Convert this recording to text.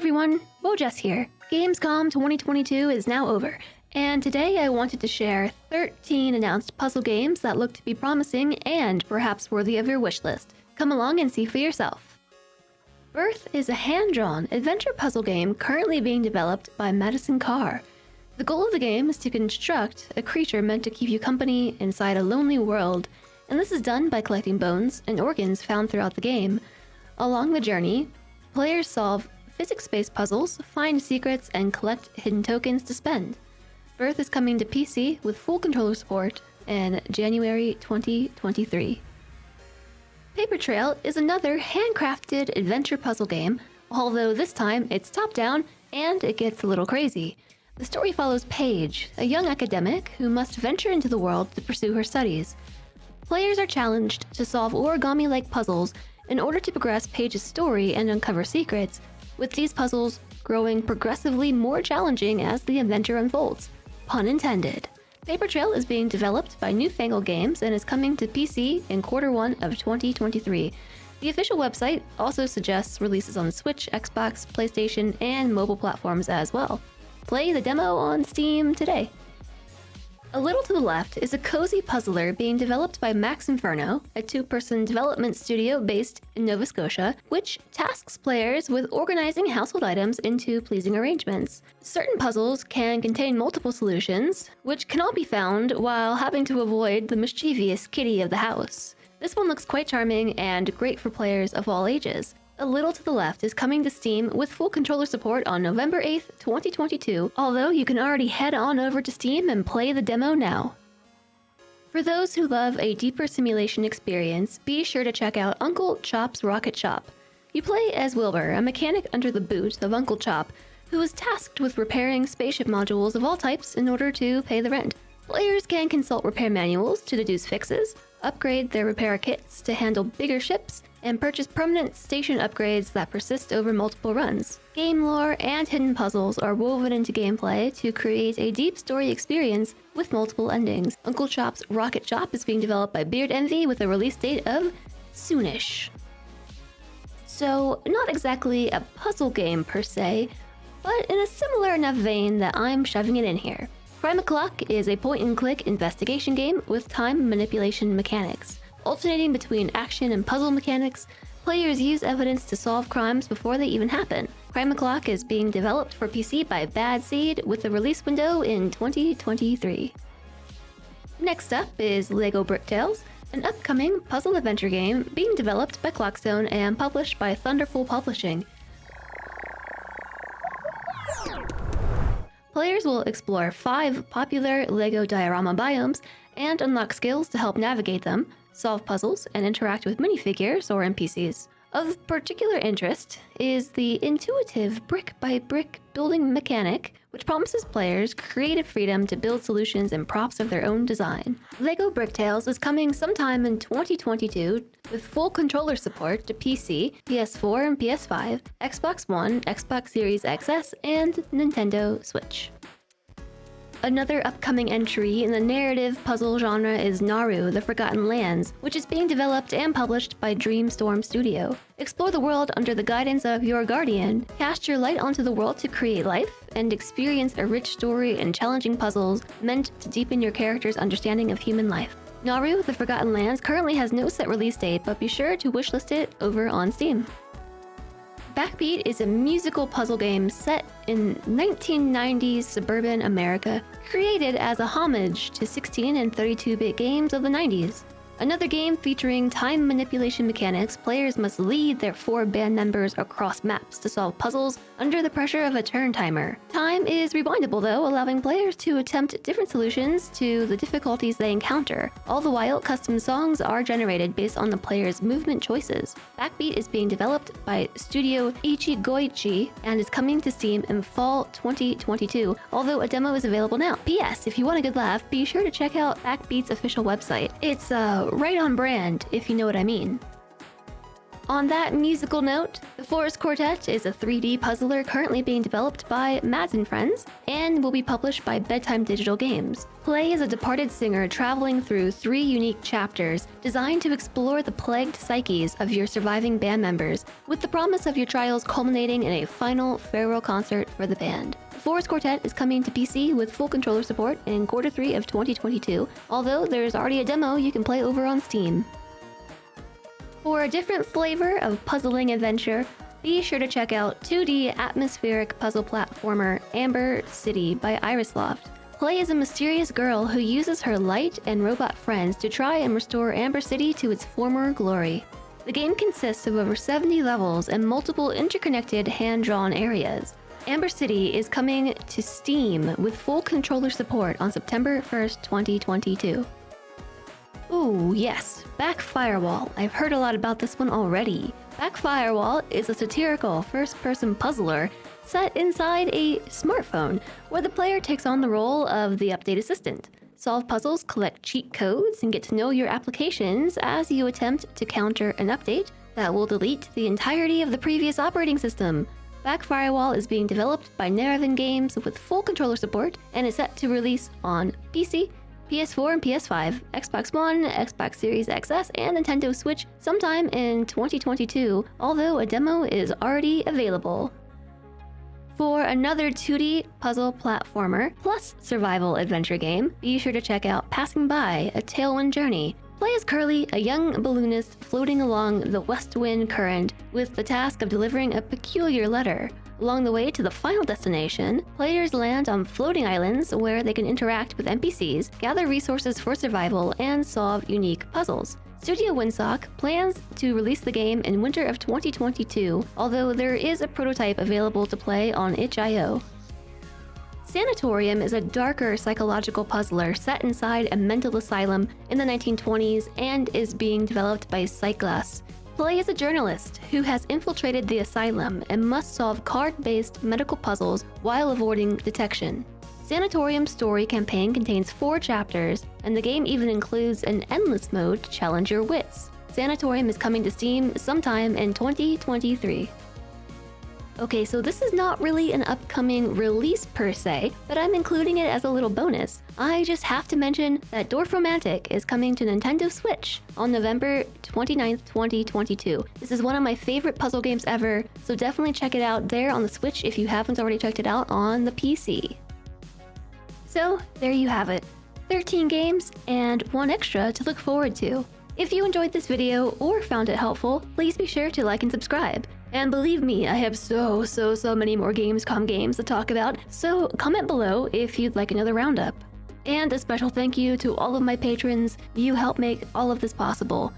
everyone, woahhjess here. Gamescom 2022 is now over, and today I wanted to share 13 announced puzzle games that look to be promising and perhaps worthy of your wish list. Come along and see for yourself. Birth is a hand-drawn adventure puzzle game currently being developed by Madison Carr. The goal of the game is to construct a creature meant to keep you company inside a lonely world, and this is done by collecting bones and organs found throughout the game. Along the journey, players solve physics-based puzzles, find secrets, and collect hidden tokens to spend. Birth is coming to PC with full controller support in January 2023. Paper Trail is another handcrafted adventure puzzle game, although this time it's top-down and it gets a little crazy. The story follows Paige, a young academic who must venture into the world to pursue her studies. Players are challenged to solve origami-like puzzles in order to progress Paige's story and uncover secrets, with these puzzles growing progressively more challenging as the adventure unfolds. Pun intended. Paper Trail is being developed by Newfangled Games and is coming to PC in Q1 of 2023. The official website also suggests releases on Switch, Xbox, PlayStation, and mobile platforms as well. Play the demo on Steam today. A little to the left is a cozy puzzler being developed by Max Inferno, a two-person development studio based in Nova Scotia, which tasks players with organizing household items into pleasing arrangements. Certain puzzles can contain multiple solutions, which cannot be found while having to avoid the mischievous kitty of the house. This one looks quite charming and great for players of all ages. A Little to the Left is coming to Steam with full controller support on November 8th, 2022, although you can already head on over to Steam and play the demo now. For those who love a deeper simulation experience, be sure to check out Uncle Chop's Rocket Shop. You play as Wilbur, a mechanic under the boot of Uncle Chop, who is tasked with repairing spaceship modules of all types in order to pay the rent. Players can consult repair manuals to deduce fixes, upgrade their repair kits to handle bigger ships, and purchase permanent station upgrades that persist over multiple runs. Game lore and hidden puzzles are woven into gameplay to create a deep story experience with multiple endings. Uncle Chop's Rocket Shop is being developed by Beard Envy with a release date of soonish. So, not exactly a puzzle game per se, but in a similar enough vein that I'm shoving it in here. Crime O'Clock is a point-and-click investigation game with time manipulation mechanics. Alternating between action and puzzle mechanics, players use evidence to solve crimes before they even happen. Crime O'Clock is being developed for PC by Bad Seed with a release window in 2023. Next up is LEGO Bricktales, an upcoming puzzle adventure game being developed by Clockstone and published by Thunderful Publishing. Players will explore 5 popular LEGO diorama biomes and unlock skills to help navigate them, solve puzzles, and interact with minifigures or NPCs. Of particular interest is the intuitive brick-by-brick building mechanic, which promises players creative freedom to build solutions and props of their own design. LEGO Bricktales is coming sometime in 2022 with full controller support to PC, PS4 and PS5, Xbox One, Xbox Series XS, and Nintendo Switch. Another upcoming entry in the narrative puzzle genre is Narru: The Forgotten Lands, which is being developed and published by Dreamstorm Studio. Explore the world under the guidance of your guardian, cast your light onto the world to create life, and experience a rich story and challenging puzzles meant to deepen your character's understanding of human life. Narru: The Forgotten Lands currently has no set release date, but be sure to wishlist it over on Steam. Backbeat is a musical puzzle game set in 1990s suburban America, created as a homage to 16 and 32-bit games of the 90s. Another game featuring time manipulation mechanics, players must lead their 4 band members across maps to solve puzzles under the pressure of a turn timer. Time is rewindable though, allowing players to attempt different solutions to the difficulties they encounter. All the while, custom songs are generated based on the player's movement choices. Backbeat is being developed by Studio Ichigoichi and is coming to Steam in fall 2022, although a demo is available now. P.S. If you want a good laugh, be sure to check out Backbeat's official website. It's right on brand, if you know what I mean. On that musical note, the Forest Quartet is a 3D puzzler currently being developed by Mads and Friends and will be published by Bedtime Digital Games. Play as a departed singer traveling through 3 unique chapters designed to explore the plagued psyches of your surviving band members, with the promise of your trials culminating in a final farewell concert for the band. The Forest Quartet is coming to PC with full controller support in Q3 of 2022, although there's already a demo you can play over on Steam. For a different flavor of puzzling adventure, be sure to check out 2D atmospheric puzzle platformer Amber City by Irisoft. Play as a mysterious girl who uses her light and robot friends to try and restore Amber City to its former glory. The game consists of over 70 levels and multiple interconnected hand-drawn areas. Amber City is coming to Steam with full controller support on September 1st, 2022. Ooh, yes, Back Firewall. I've heard a lot about this one already. Back Firewall is a satirical first-person puzzler set inside a smartphone, where the player takes on the role of the update assistant. Solve puzzles, collect cheat codes, and get to know your applications as you attempt to counter an update that will delete the entirety of the previous operating system. Back Firewall is being developed by Narru Games with full controller support and is set to release on PC, PS4 and PS5, Xbox One, Xbox Series XS, and Nintendo Switch sometime in 2022, although a demo is already available. For another 2D puzzle platformer plus survival adventure game, be sure to check out Passing By, a Tailwind Journey. Play as Curly, a young balloonist floating along the west wind current with the task of delivering a peculiar letter. Along the way to the final destination, players land on floating islands where they can interact with NPCs, gather resources for survival, and solve unique puzzles. Studio Windsock plans to release the game in winter of 2022, although there is a prototype available to play on itch.io. Sanatorium is a darker psychological puzzler set inside a mental asylum in the 1920s and is being developed by Sightglass. Play as a journalist who has infiltrated the asylum and must solve card-based medical puzzles while avoiding detection. Sanatorium's story campaign contains 4 chapters, and the game even includes an endless mode to challenge your wits. Sanatorium is coming to Steam sometime in 2023. Okay, so this is not really an upcoming release per se, but I'm including it as a little bonus. I just have to mention that Dorfromantic is coming to Nintendo Switch on November 29th, 2022. This is one of my favorite puzzle games ever, so definitely check it out there on the Switch if you haven't already checked it out on the PC. So, there you have it. 13 games and 1 extra to look forward to. If you enjoyed this video or found it helpful, please be sure to like and subscribe. And believe me, I have so many more Gamescom games to talk about, so comment below if you'd like another roundup. And a special thank you to all of my patrons. You help make all of this possible.